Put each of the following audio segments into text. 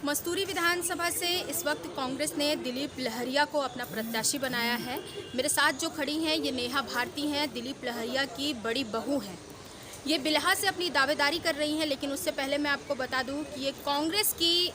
मस्तूरी विधानसभा से इस वक्त कांग्रेस ने दिलीप लहरिया को अपना प्रत्याशी बनाया है। मेरे साथ जो खड़ी हैं ये नेहा भारती हैं, दिलीप लहरिया की बड़ी बहू हैं। ये बिल्हा से अपनी दावेदारी कर रही हैं, लेकिन उससे पहले मैं आपको बता दूं कि ये कांग्रेस की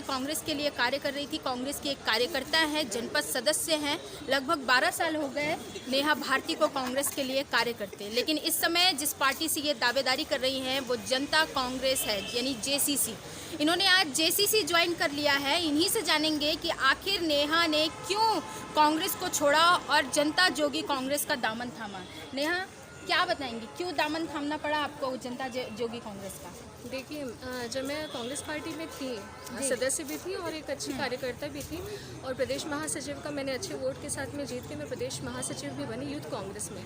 कांग्रेस के लिए कार्य कर रही थी। कांग्रेस की एक कार्यकर्ता है, जनपद सदस्य हैं। लगभग 12 साल हो गए नेहा भारती को कांग्रेस के लिए कार्य करते। लेकिन इस समय जिस पार्टी से ये दावेदारी कर रही हैं वो जनता कांग्रेस है, यानी JCC। इन्होंने आज JCC ज्वाइन कर लिया है। इन्हीं से जानेंगे कि आखिर नेहा ने क्यों कांग्रेस को छोड़ा और जनता जोगी कांग्रेस का दामन थामा। नेहा, क्या बताएंगी, क्यों दामन थामना पड़ा आपको जनता जोगी कांग्रेस का? देखिए, जब मैं कांग्रेस पार्टी में थी, सदस्य भी थी और एक अच्छी कार्यकर्ता भी थी, और प्रदेश महासचिव का मैंने अच्छे वोट के साथ में जीत के मैं प्रदेश महासचिव भी बनी यूथ कांग्रेस में।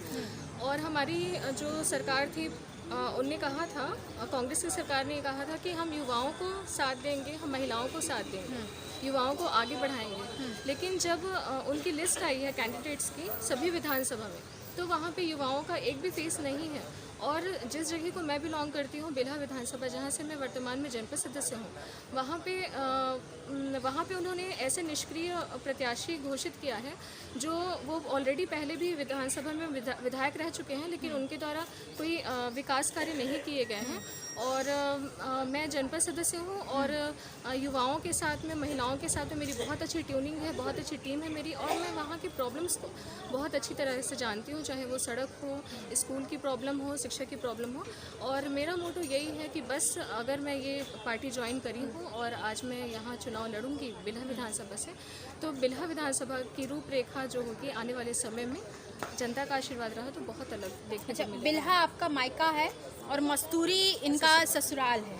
और हमारी जो सरकार थी उनने कहा था, कांग्रेस की सरकार ने कहा था कि हम युवाओं को साथ देंगे, हम महिलाओं को साथ देंगे, युवाओं को आगे बढ़ाएंगे। लेकिन जब उनकी लिस्ट आई है कैंडिडेट्स की सभी विधानसभा में, तो वहाँ पे युवाओं का एक भी फेस नहीं है। और जिस जगह को मैं बिलोंग करती हूँ, बिल्हा विधानसभा, जहाँ से मैं वर्तमान में जनपद सदस्य हूँ, वहाँ पे उन्होंने ऐसे निष्क्रिय प्रत्याशी घोषित किया है जो वो ऑलरेडी पहले भी विधानसभा में विधायक रह चुके हैं, लेकिन उनके द्वारा कोई विकास कार्य नहीं किए गए हैं। और मैं जनपद सदस्य हूँ और युवाओं के साथ में, महिलाओं के साथ में मेरी बहुत अच्छी ट्यूनिंग है, बहुत अच्छी टीम है मेरी, और मैं वहाँ की प्रॉब्लम्स को बहुत अच्छी तरह से जानती हूँ, चाहे वो सड़क हो, स्कूल की प्रॉब्लम हो, शिक्षा की प्रॉब्लम हो। और मेरा मोटो यही है कि बस अगर मैं ये पार्टी ज्वाइन करी हूँ और आज मैं यहाँ चुनाव लड़ूंगी बिल्हा विधानसभा से, तो बिल्हा विधानसभा की रूपरेखा जो होगी आने वाले समय में, जनता का आशीर्वाद रहा तो बहुत अलग देखने को मिलेगा। बिल्हा आपका मायका है और मस्तूरी इनका ससुराल है,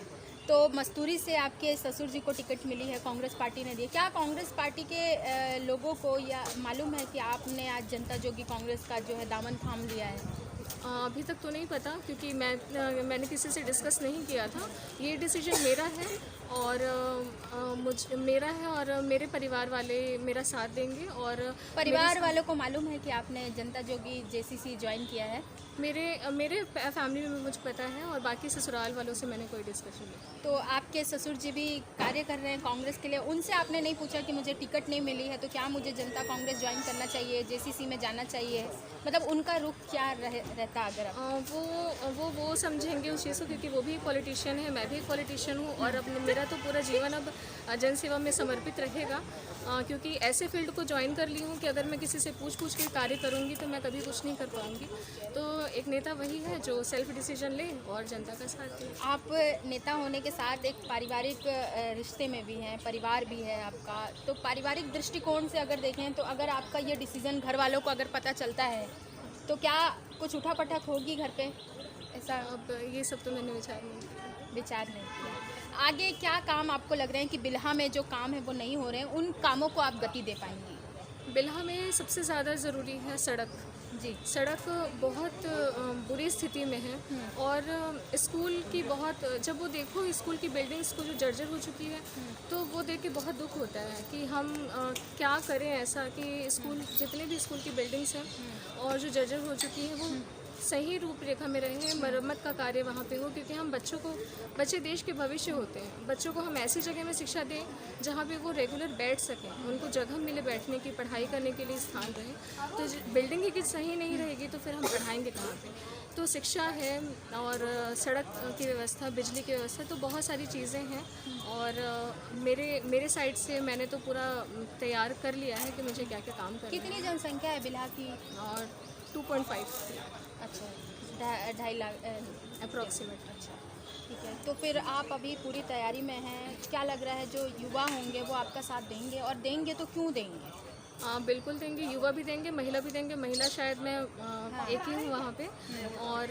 तो मस्तूरी से आपके ससुर जी को टिकट मिली है, कांग्रेस पार्टी ने दी। क्या कांग्रेस पार्टी के लोगों को या मालूम है कि आपने आज जनता जोगी कांग्रेस का जो है दामन थाम लिया है? अभी तक तो नहीं पता, क्योंकि मैंने किसी से डिस्कस नहीं किया था। ये डिसीजन मेरा है और मेरा है और मेरे परिवार वाले मेरा साथ देंगे। और परिवार वालों को मालूम है कि आपने जनता जोगी JCC ज्वाइन किया है? मेरे फैमिली में मुझे पता है, और बाकी ससुराल वालों से मैंने कोई डिस्कशन नहीं। तो आपके ससुर जी भी कार्य कर रहे हैं कांग्रेस के लिए, उनसे आपने नहीं पूछा कि मुझे टिकट नहीं मिली है तो क्या मुझे जनता कांग्रेस ज्वाइन करना चाहिए, JCC में जाना चाहिए? मतलब उनका रुख क्या रहता अगर आप? वो समझेंगे उस चीज़ को, क्योंकि वो भी एक पॉलिटिशियन है, मैं भी एक पॉलिटिशियन हूँ, और मेरा तो पूरा जीवन अब जनसेवा में समर्पित रहेगा। क्योंकि ऐसे फील्ड को ज्वाइन कर ली हूँ कि अगर मैं किसी से पूछ के कार्य करूँगी तो मैं कभी कुछ नहीं कर पाऊँगी। तो एक नेता वही है जो सेल्फ डिसीजन ले और जनता का साथ दे। आप नेता होने के साथ एक पारिवारिक रिश्ते में भी हैं, परिवार भी है आपका, तो पारिवारिक दृष्टिकोण से अगर देखें तो अगर आपका ये डिसीज़न घर वालों को अगर पता चलता है तो क्या कुछ उठापटक होगी घर पे? ऐसा अब ये सब तो मैंने विचार नहीं किया। आगे क्या काम आपको लग रहे हैं कि बिल्हा में जो काम है वो नहीं हो रहे हैं, उन कामों को आप गति दे पाएंगी? बिल्हा में सबसे ज़्यादा ज़रूरी है सड़क। जी, सड़क बहुत बुरी स्थिति में है, और स्कूल की बहुत, जब वो देखो स्कूल की बिल्डिंग्स को जो जर्जर हो चुकी है, तो वो देख के बहुत दुख होता है कि हम क्या करें ऐसा कि स्कूल, जितने भी स्कूल की बिल्डिंग्स हैं और जो जर्जर हो चुकी है, वो सही रूपरेखा में रहे, मरम्मत का कार्य वहाँ पे हो, क्योंकि हम बच्चे देश के भविष्य होते हैं। बच्चों को हम ऐसी जगह में शिक्षा दें जहाँ पे वो रेगुलर बैठ सकें, उनको जगह मिले बैठने की, पढ़ाई करने के लिए स्थान रहे। तो बिल्डिंग ही सही नहीं रहेगी तो फिर हम पढ़ाएंगे कहाँ पे? तो शिक्षा है और सड़क की व्यवस्था, बिजली की व्यवस्था, तो बहुत सारी चीज़ें हैं। और मेरे साइड से मैंने तो पूरा तैयार कर लिया है कि मुझे क्या क्या काम करना है। कितनी जनसंख्या है बिल्हा की? और 2.5। अच्छा, 2.5 लाख अप्रॉक्सीमेट। अच्छा, ठीक है। तो फिर आप अभी पूरी तैयारी में हैं, क्या लग रहा है जो युवा होंगे वो आपका साथ देंगे, और देंगे तो क्यों देंगे? बिल्कुल देंगे, युवा भी देंगे, महिला भी देंगे। महिला शायद मैं एक ही हूँ वहाँ पे, और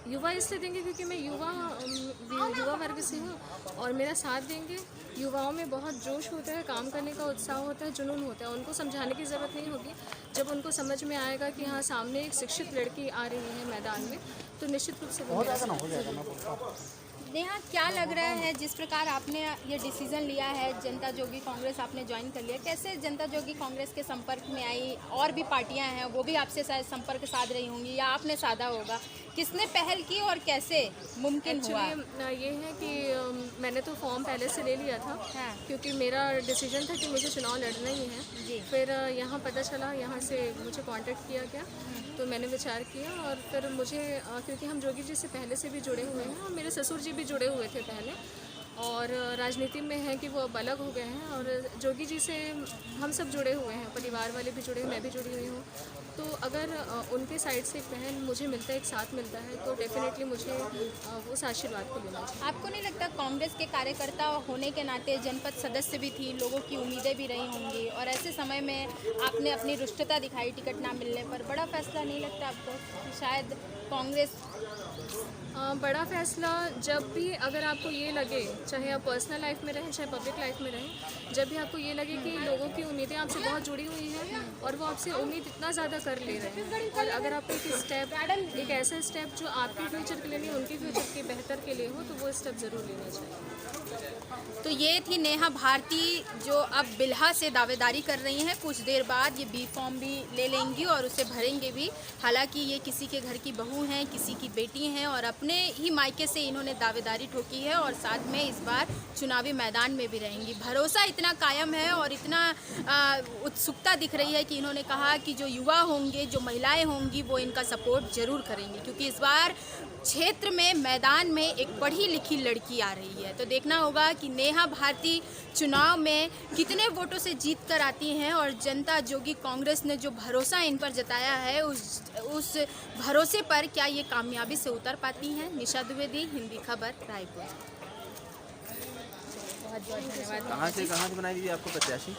युवा इसलिए देंगे क्योंकि मैं युवा वर्ग से हूँ, और मेरा साथ देंगे। युवाओं में बहुत जोश होता है, काम करने का उत्साह होता है, जुनून होता है। उनको समझाने की ज़रूरत नहीं होगी। जब उनको समझ में आएगा कि हाँ, सामने एक शिक्षित लड़की आ रही है मैदान में, तो निश्चित रूप से वो मेरा साथ देंगे। नेहा, क्या लग रहा है जिस प्रकार आपने ये डिसीज़न लिया है, जनता जोगी कांग्रेस आपने ज्वाइन कर लिया, कैसे जनता जोगी कांग्रेस के संपर्क में आई? और भी पार्टियां हैं, वो भी आपसे शायद संपर्क साध रही होंगी या आपने साधा होगा, किसने पहल की और कैसे मुमकिन हुआ? एक्चुअली ये है कि मैंने तो फॉर्म पहले से ले लिया था, हाँ। क्योंकि मेरा डिसीजन था कि मुझे चुनाव लड़ना ही है। जी। फिर यहाँ पता चला, यहाँ से मुझे कांटेक्ट किया गया, तो मैंने विचार किया और फिर मुझे क्योंकि हम जोगी जी से पहले से भी जुड़े हुए हैं और मेरे ससुर जी भी जुड़े हुए थे पहले, और राजनीति में है कि वो अब अलग हो गए हैं, और जोगी जी से हम सब जुड़े हुए हैं, परिवार वाले भी जुड़े हैं, मैं भी जुड़ी हुई हूँ। तो अगर उनके साइड से एक पहल मुझे मिलता है, एक साथ मिलता है, तो डेफिनेटली मुझे उस आशीर्वाद को लेना चाहिए। आपको नहीं लगता कांग्रेस के कार्यकर्ता होने के नाते जनपद सदस्य भी थी, लोगों की उम्मीदें भी रही होंगी, और ऐसे समय में आपने अपनी रुष्टता दिखाई टिकट ना मिलने पर? बड़ा फैसला नहीं लगता आपको कि शायद कांग्रेस? बड़ा फैसला जब भी, अगर आपको ये लगे, चाहे आप पर्सनल लाइफ में रहें चाहे पब्लिक लाइफ में रहें, जब भी आपको ये लगे कि लोगों की उम्मीदें आपसे बहुत जुड़ी हुई हैं और वो आपसे उम्मीद इतना ज़्यादा कर ले रहे हैं, और अगर आप एक स्टेप, एक ऐसा स्टेप जो आपके फ्यूचर के लिए नहीं, उनके फ्यूचर के बेहतर के लिए हो, तो वो स्टेप ज़रूर लेना चाहिए। तो ये थी नेहा भारती, जो अब बिल्हा से दावेदारी कर रही हैं। कुछ देर बाद ये बी फॉर्म भी ले लेंगी और उसे भरेंगे भी। हालांकि ये किसी के घर की बहू हैं, किसी की बेटी हैं, और अपने ही मायके से इन्होंने दावेदारी ठोकी है और साथ में इस बार चुनावी मैदान में भी रहेंगी। भरोसा इतना कायम है और इतना उत्सुकता दिख रही है कि इन्होंने कहा कि जो युवा होंगे, जो महिलाएं होंगी, वो इनका सपोर्ट जरूर करेंगी, क्योंकि इस बार क्षेत्र में, मैदान में एक पढ़ी लिखी लड़की आ रही है। तो देखना होगा कि नेहा भारती चुनाव में कितने वोटों से जीत कर आती हैं, और जनता जोगी कांग्रेस ने जो भरोसा इन पर जताया है, उस भरोसे पर क्या ये कामयाबी से उतर पाती हैं। निशा द्विवेदी, हिंदी खबर, रायपुर। बहुत बहुत धन्यवाद। कहाँ से बनाई दीजिए आपको प्रत्याशी?